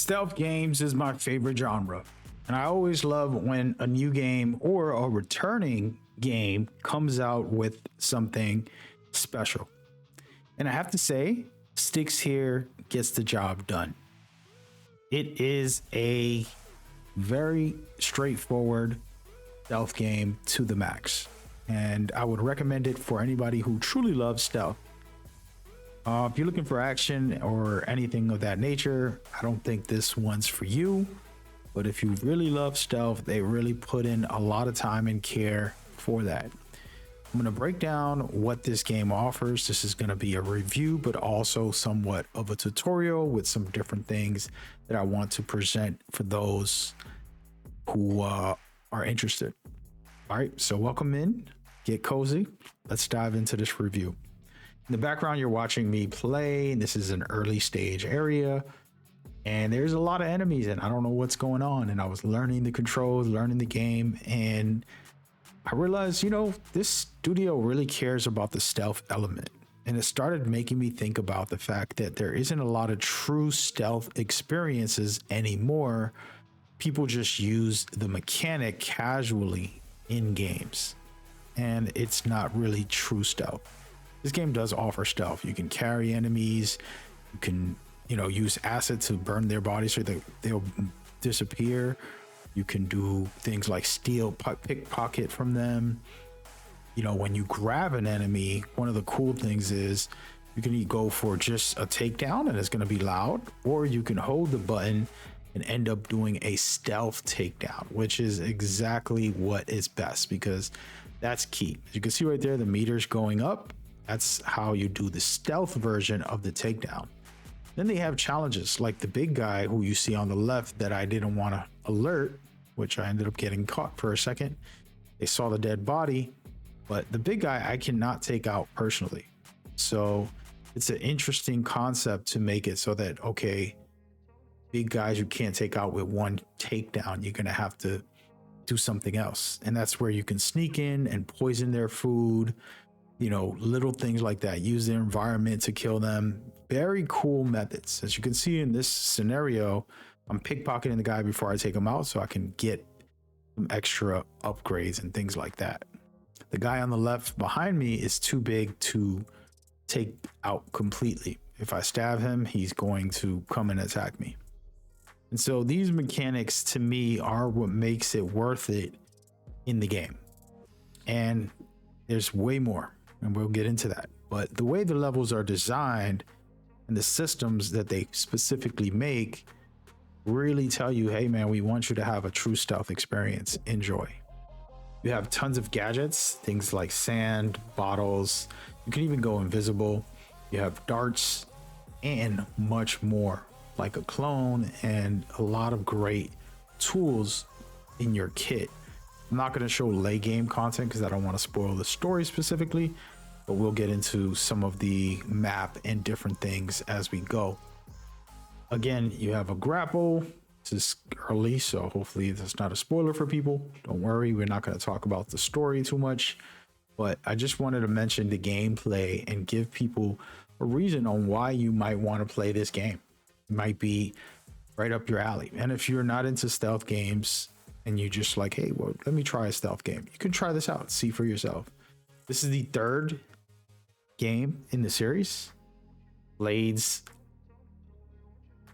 Stealth games is my favorite genre, and I always love when a new game or a returning game comes out with something special. And I have to say, Styx here gets the job done. It is a very straightforward stealth game to the max, and I would recommend it for anybody who truly loves stealth. If you're looking for action or anything of that nature, I don't think this one's for you. But if you really love stealth, they really put in a lot of time and care for that. I'm going to break down what this game offers. This is going to be a review, but also somewhat of a tutorial with some different things that I want to present for those who are interested. All right, so welcome in, get cozy. Let's dive into this review. In the background, you're watching me play. This is an early stage area, and there's a lot of enemies, and I don't know what's going on. And I was learning the controls, learning the game, and I realized, this studio really cares about the stealth element. And it started making me think about the fact that there isn't a lot of true stealth experiences anymore. People just use the mechanic casually in games, and it's not really true stealth. This game does offer stealth. You can carry enemies. You can, use acid to burn their bodies so they'll disappear. You can do things like steal, pickpocket from them. When you grab an enemy, one of the cool things is you can go for just a takedown and it's going to be loud, or you can hold the button and end up doing a stealth takedown, which is exactly what is best because that's key. As you can see right there, the meter's going up. That's how you do the stealth version of the takedown. Then they have challenges like the big guy who you see on the left that I didn't want to alert, which I ended up getting caught for a second. They saw the dead body, but the big guy I cannot take out personally. So it's an interesting concept to make it so that, okay, big guys you can't take out with one takedown, you're going to have to do something else. And that's where you can sneak in and poison their food, little things like that. Use their environment to kill them. Very cool methods. As you can see in this scenario, I'm pickpocketing the guy before I take him out so I can get some extra upgrades and things like that. The guy on the left behind me is too big to take out completely. If I stab him, he's going to come and attack me. And so these mechanics to me are what makes it worth it in the game. And there's way more, and we'll get into that. But the way the levels are designed and the systems that they specifically make really tell you, hey man, we want you to have a true stealth experience. Enjoy. You have tons of gadgets, things like sand, bottles. You can even go invisible. You have darts and much more, like a clone and a lot of great tools in your kit. I'm not going to show late game content because I don't want to spoil the story specifically, but we'll get into some of the map and different things as we go. Again, you have a grapple. This is early, so hopefully that's not a spoiler for people. Don't worry, we're not going to talk about the story too much, but I just wanted to mention the gameplay and give people a reason on why you might want to play this game. It might be right up your alley. And if you're not into stealth games and you just like, hey, well, let me try a stealth game, you can try this out, see for yourself. This is the third game in the series, Blades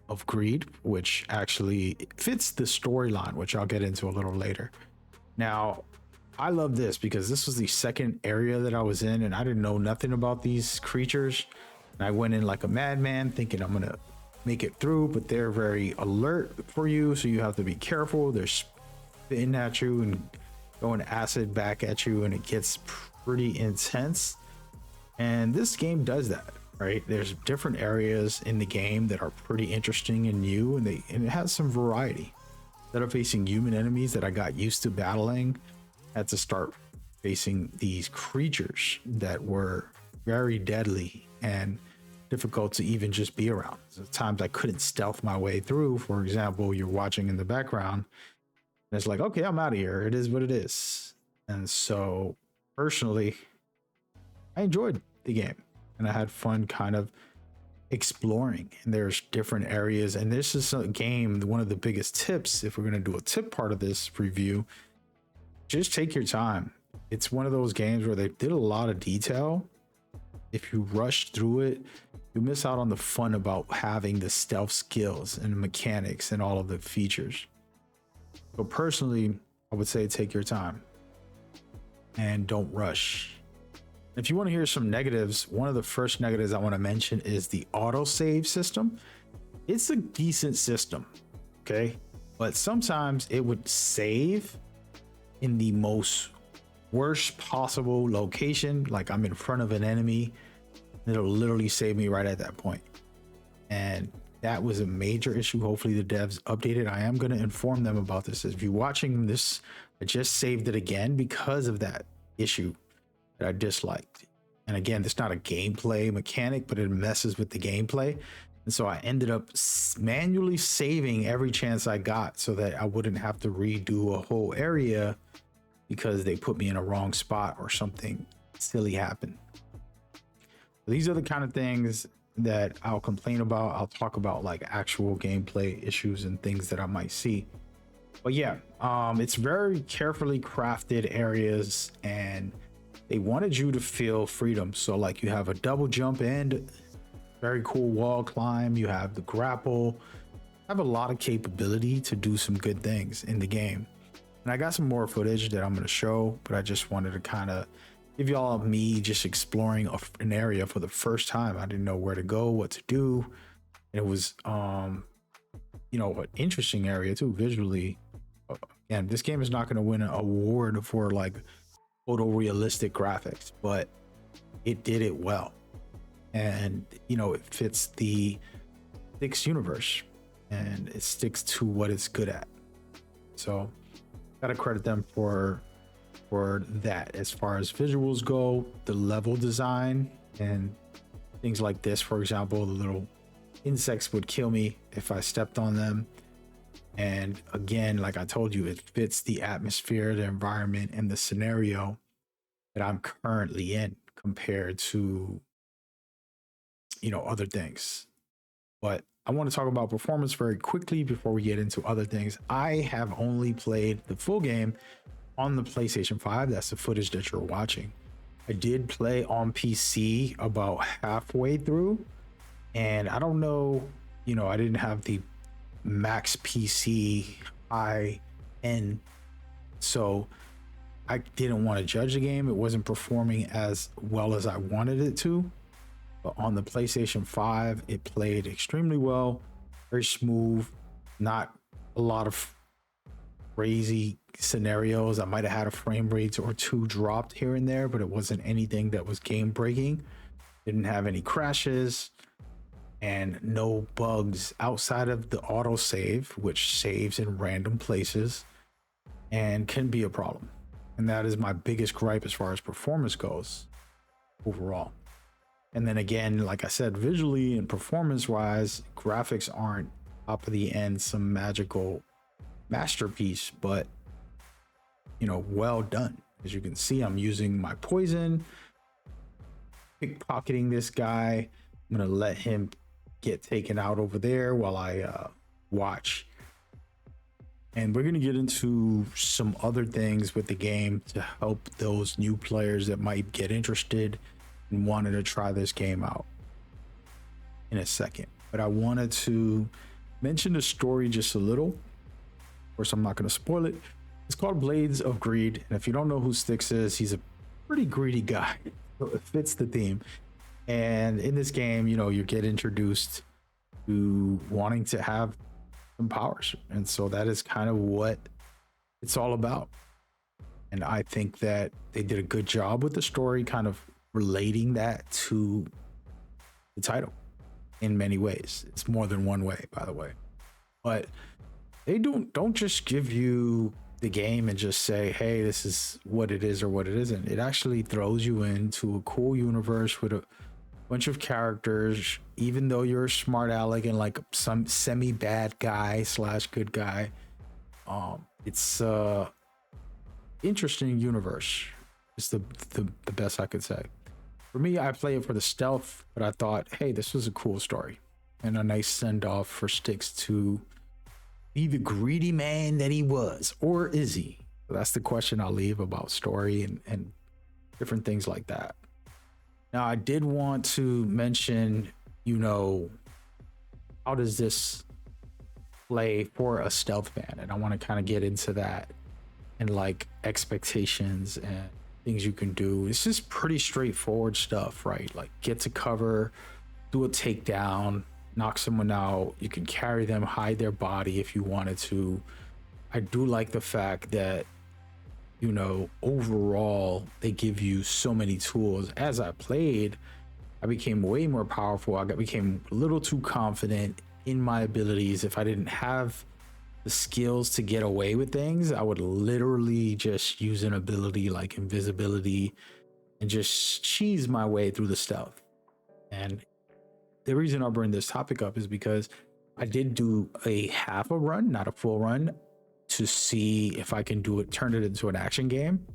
of Greed, which actually fits the storyline, which I'll get into a little later. Now, I love this because this was the second area that I was in and I didn't know nothing about these creatures. And I went in like a madman thinking I'm gonna make it through, but they're very alert for you, so you have to be careful. They're spitting at you and throwing acid back at you, and it gets pretty intense. And this game does that, right? There's different areas in the game that are pretty interesting and new, and it has some variety. Instead of facing human enemies that I got used to battling, I had to start facing these creatures that were very deadly and difficult to even just be around. So at times I couldn't stealth my way through. For example, you're watching in the background and it's like, okay, I'm out of here. It is what it is. And so personally, I enjoyed the game and I had fun kind of exploring, and there's different areas. And this is a game, one of the biggest tips, if we're going to do a tip part of this review, just take your time. It's one of those games where they did a lot of detail. If you rush through it, you miss out on the fun about having the stealth skills and mechanics and all of the features. So personally, I would say take your time and don't rush. If you want to hear some negatives, one of the first negatives I want to mention is the autosave system. It's a decent system, okay? But sometimes it would save in the most worst possible location. Like I'm in front of an enemy, it'll literally save me right at that point. And that was a major issue. Hopefully the devs updated. I am going to inform them about this. If you're watching this, I just saved it again because of that issue that I disliked. And again, it's not a gameplay mechanic, but it messes with the gameplay. And so I ended up manually saving every chance I got so that I wouldn't have to redo a whole area because they put me in a wrong spot or something silly happened. These are the kind of things that I'll complain about. I'll talk about like actual gameplay issues and things that I might see. But yeah, it's very carefully crafted areas, and they wanted you to feel freedom. So like you have a double jump and very cool wall climb. You have the grapple. Have a lot of capability to do some good things in the game. And I got some more footage that I'm going to show, but I just wanted to kind of give y'all me just exploring an area for the first time. I didn't know where to go, what to do. And it was, you know, an interesting area too, visually. And this game is not going to win an award for like photorealistic graphics, but it did it well. And, you know, it fits the Styx universe and it sticks to what it's good at. So gotta credit them for that. As far as visuals go, the level design and things like this, for example, the little insects would kill me if I stepped on them. And again, like I told you, it fits the atmosphere, the environment, and the scenario that I'm currently in compared to, you know, other things. But I want to talk about performance very quickly before we get into other things. I have only played the full game on the PlayStation 5. That's the footage that you're watching. I did play on PC about halfway through, and I don't know, you know, I didn't have the max PC high end, so I didn't want to judge the game. It wasn't performing as well as I wanted it to. But on the PlayStation 5, it played extremely well, very smooth, not a lot of crazy scenarios. I might have had a frame rate or two dropped here and there, but it wasn't anything that was game breaking. Didn't have any crashes and no bugs outside of the autosave, which saves in random places and can be a problem. And that is my biggest gripe as far as performance goes overall. And then again, like I said, visually and performance wise, graphics aren't top of the end, some magical masterpiece, but you know, well done. As you can see, I'm using my poison, pickpocketing this guy. I'm gonna let him get taken out over there while I watch. And we're gonna get into some other things with the game to help those new players that might get interested and wanted to try this game out in a second. But I wanted to mention the story just a little. Of course, I'm not going to spoil it. It's called Blades of Greed. And if you don't know who Styx is, he's a pretty greedy guy. So it fits the theme. And in this game, you know, you get introduced to wanting to have some powers. And so that is kind of what it's all about. And I think that they did a good job with the story, kind of relating that to the title in many ways. It's more than one way, by the way. But they don't just give you the game and just say, hey, this is what it is or what it isn't. It actually throws you into a cool universe with a bunch of characters. Even though you're a smart aleck and like some semi bad guy / good guy, it's interesting universe. It's the best I could say. For me, I play it for the stealth, but I thought, hey, this was a cool story and a nice send off for Styx to be the greedy man that he was, or is he? That's the question I'll leave about story and different things like that. Now, I did want to mention, how does this play for a stealth fan? And I want to kind of get into that and like expectations and things you can do. It's just pretty straightforward stuff, right? Like get to cover, do a takedown, knock someone out. You can carry them, hide their body if you wanted to. I do like the fact that, overall, they give you so many tools. As I played, I became way more powerful. Became a little too confident in my abilities. If I didn't have the skills to get away with things, I would literally just use an ability like invisibility and just cheese my way through the stealth. And the reason I'll bring this topic up is because I did do a half a run, not a full run, to see if I can turn it into an action game.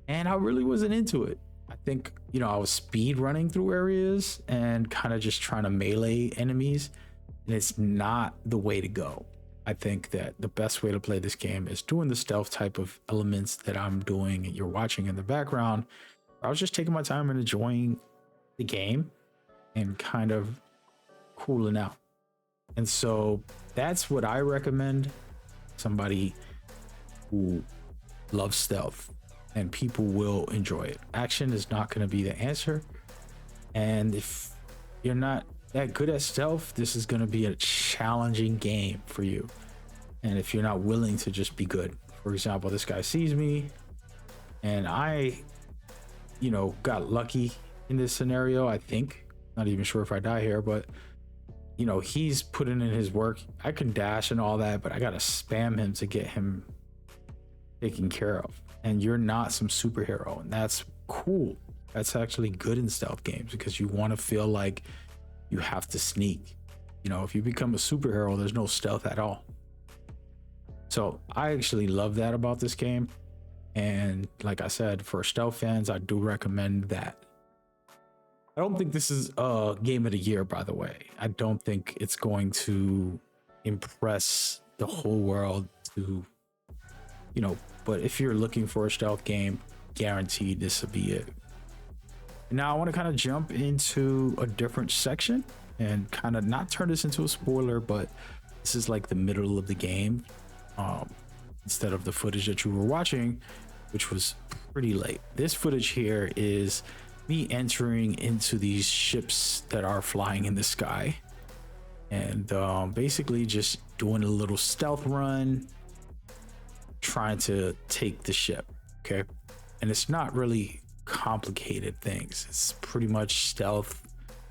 And I really wasn't into it. I think, I was speed running through areas and kind of just trying to melee enemies. And it's not the way to go. I think that the best way to play this game is doing the stealth type of elements that I'm doing and you're watching in the background. I was just taking my time and enjoying the game and kind of cooling out. And so that's what I recommend. Somebody who loves stealth, and people will enjoy it. Action is not going to be the answer. And if you're not that good at stealth, this is going to be a challenging game for you. And if you're not willing to just be good, for example, this guy sees me and I, got lucky in this scenario. I think, not even sure if I die here, but he's putting in his work. I can dash and all that, but I got to spam him to get him taken care of. And you're not some superhero, and that's cool. That's actually good in stealth games because you want to feel like you have to sneak. If you become a superhero, there's no stealth at all. So I actually love that about this game. And like I said, for stealth fans, I do recommend that. I don't think this is a game of the year, by the way. I don't think it's going to impress the whole world but if you're looking for a stealth game, guaranteed this will be it. Now I want to kind of jump into a different section and kind of not turn this into a spoiler, but this is like the middle of the game, instead of the footage that you were watching, which was pretty late. This footage here is me entering into these ships that are flying in the sky and basically just doing a little stealth run, trying to take the ship. Okay. And it's not really complicated things. It's pretty much stealth,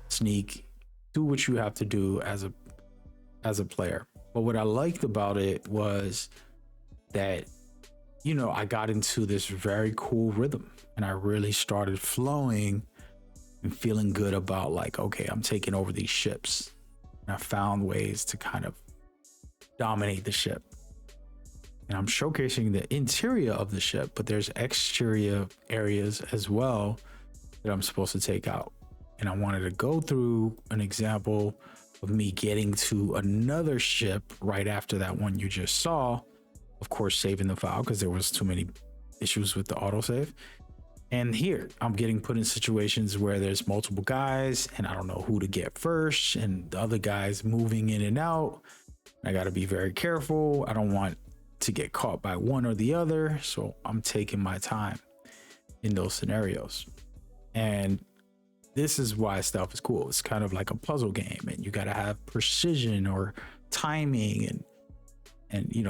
sneak, do what you have to do as a player. But what I liked about it was that, I got into this very cool rhythm and I really started flowing and feeling good about like, okay, I'm taking over these ships. And I found ways to kind of dominate the ship. And I'm showcasing the interior of the ship, but there's exterior areas as well that I'm supposed to take out. And I wanted to go through an example of me getting to another ship right after that one you just saw. Of course, saving the file because there was too many issues with the autosave. And here I'm getting put in situations where there's multiple guys and I don't know who to get first, and the other guys moving in and out. I got to be very careful. I don't want to get caught by one or the other. So I'm taking my time in those scenarios. And this is why stealth is cool. It's kind of like a puzzle game, and you got to have precision or timing and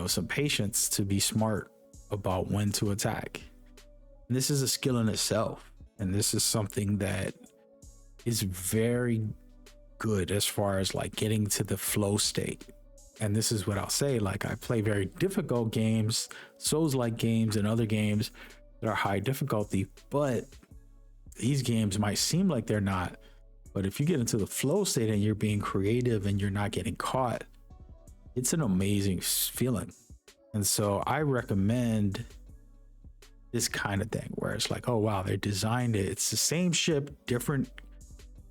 some patience to be smart about when to attack. And this is a skill in itself. And this is something that is very good as far as like getting to the flow state. And this is what I'll say, like I play very difficult games, Souls-like games and other games that are high difficulty, but these games might seem like they're not. But if you get into the flow state and you're being creative and you're not getting caught, it's an amazing feeling. And so I recommend this kind of thing where it's like, oh wow, they designed it. It's the same ship, different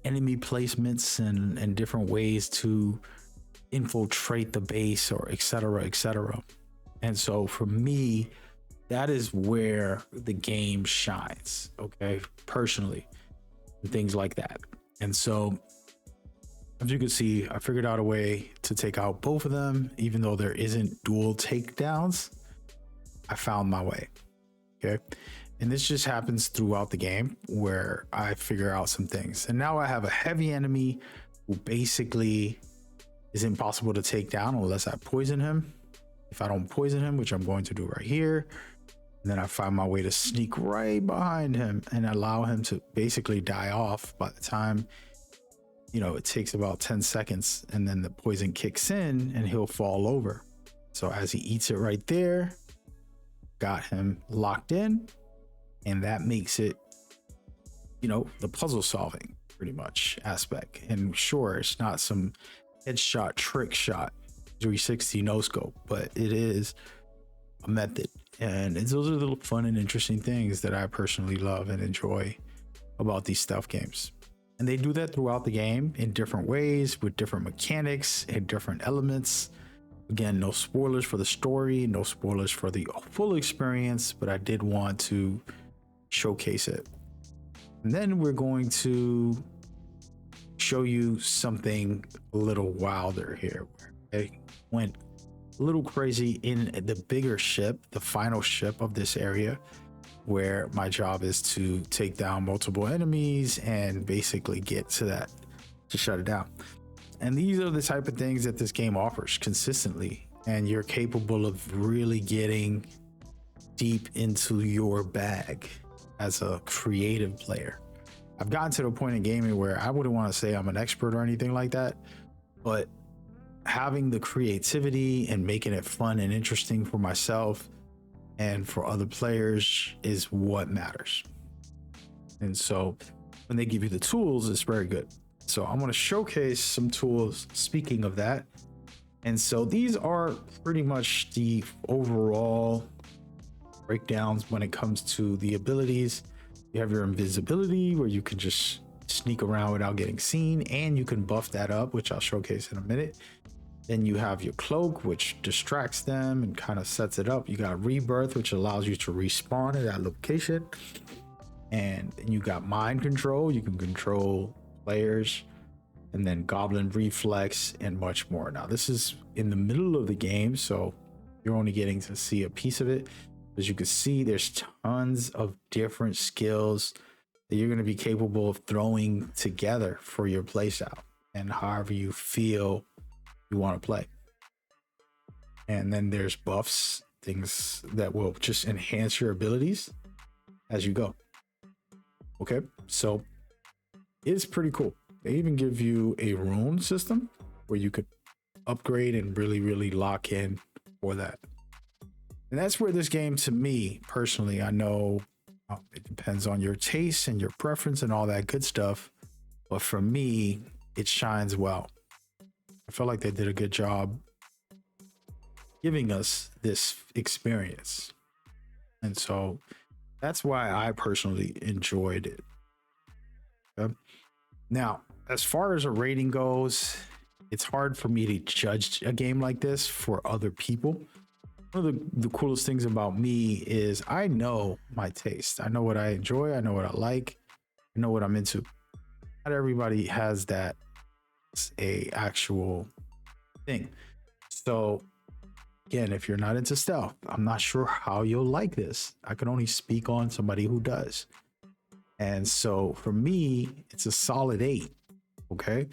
enemy placements and different ways to infiltrate the base or etc etc. And so for me, that is where the game shines, okay, personally, and things like that. And so as you can see, I figured out a way to take out both of them. Even though there isn't dual takedowns, I found my way. Okay. And this just happens throughout the game where I figure out some things. And now I have a heavy enemy who basically is impossible to take down unless I poison him. If I don't poison him, which I'm going to do right here, and then I find my way to sneak right behind him and allow him to basically die off. By the time, you know, it takes about 10 seconds and then the poison kicks in and he'll fall over. So as he eats it right there, got him locked in, and that makes it, you know, the puzzle solving pretty much aspect. And sure, it's not some headshot trick shot 360 no scope, but it is a method. And those are the fun and interesting things that I personally love and enjoy about these stealth games. And they do that throughout the game in different ways with different mechanics and different elements. Again, no spoilers for the story, no spoilers for the full experience, but I did want to showcase it. And then we're going to show you something a little wilder here. I went a little crazy in the bigger ship, the final ship of this area, where my job is to take down multiple enemies and basically get to that to shut it down. And these are the type of things that this game offers consistently, and you're capable of really getting deep into your bag as a creative player. I've gotten to the point in gaming where I wouldn't want to say I'm an expert or anything like that, but having the creativity and making it fun and interesting for myself and for other players is what matters. And so when they give you the tools, it's very good. So I'm going to showcase some tools speaking of that. And so these are pretty much the overall breakdowns when it comes to the abilities. You have your invisibility, where you can just sneak around without getting seen, and you can buff that up, which I'll showcase in a minute. Then you have your cloak, which distracts them and kind of sets it up. You got rebirth, which allows you to respawn at that location. And you got mind control. You can control players, and then goblin reflex and much more. Now this is in the middle of the game, so you're only getting to see a piece of it. As you can see, there's tons of different skills that you're going to be capable of throwing together for your playstyle and however you feel you want to play. And then there's buffs, things that will just enhance your abilities as you go. Okay, so it's pretty cool. They even give you a rune system where you could upgrade and really lock in for that. And that's where this game, to me personally, I know it depends on your taste and your preference and all that good stuff, but for me, it shines well. I feel like they did a good job giving us this experience. And so that's why I personally enjoyed it. Okay? Now, as far as a rating goes, it's hard for me to judge a game like this for other people. One of the coolest things about me is I know my taste. I know what I enjoy. I know what I like. I know what I'm into. Not everybody has that as a actual thing. So again, if you're not into stealth, I'm not sure how you'll like this. I can only speak on somebody who does. And so for me, it's a solid 8. Okay.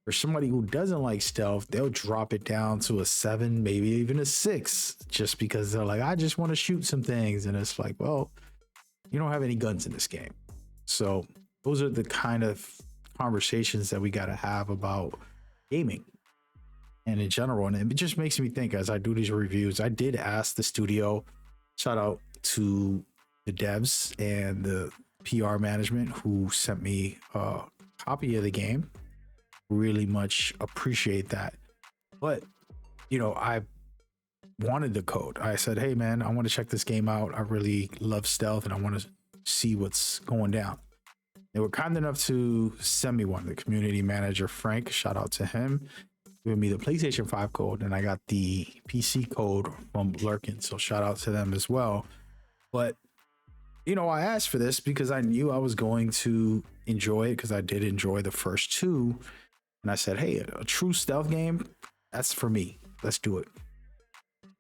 For somebody who doesn't like stealth, they'll drop it down to a 7, maybe even a 6, just because they're like, I just want to shoot some things. And it's like, well, you don't have any guns in this game. So those are the kind of conversations that we got to have about gaming and in general. And it just makes me think as I do these reviews. I did ask the studio, shout out to the devs and the PR management who sent me a copy of the game. Really much appreciate that. But you know, I wanted the code. I said, hey man, I want to check this game out. I really love stealth and I want to see what's going down. They were kind enough to send me one. The community manager, Frank, shout out to him, giving me the PlayStation 5 code, and I got the PC code from Lurkin. So shout out to them as well. But, you know, I asked for this because I knew I was going to enjoy it, because I did enjoy the first two. And I said, hey, a true stealth game, that's for me. Let's do it.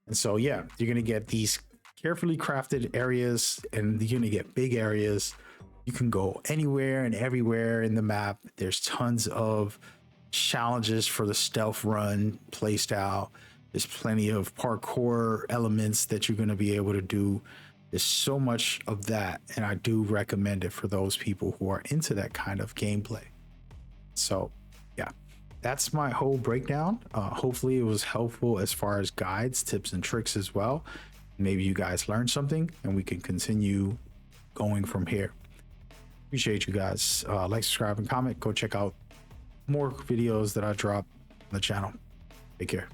And so, yeah, you're going to get these carefully crafted areas, and you're going to get big areas. You can go anywhere and everywhere in the map. There's tons of challenges for the stealth run play style. There's plenty of parkour elements that you're going to be able to do. There's so much of that, and I do recommend it for those people who are into that kind of gameplay. So yeah, that's my whole breakdown. Hopefully it was helpful as far as guides, tips, and tricks as well. Maybe you guys learned something and we can continue going from here. Appreciate you guys. Like, subscribe, and comment. Go check out more videos that I drop on the channel. Take care.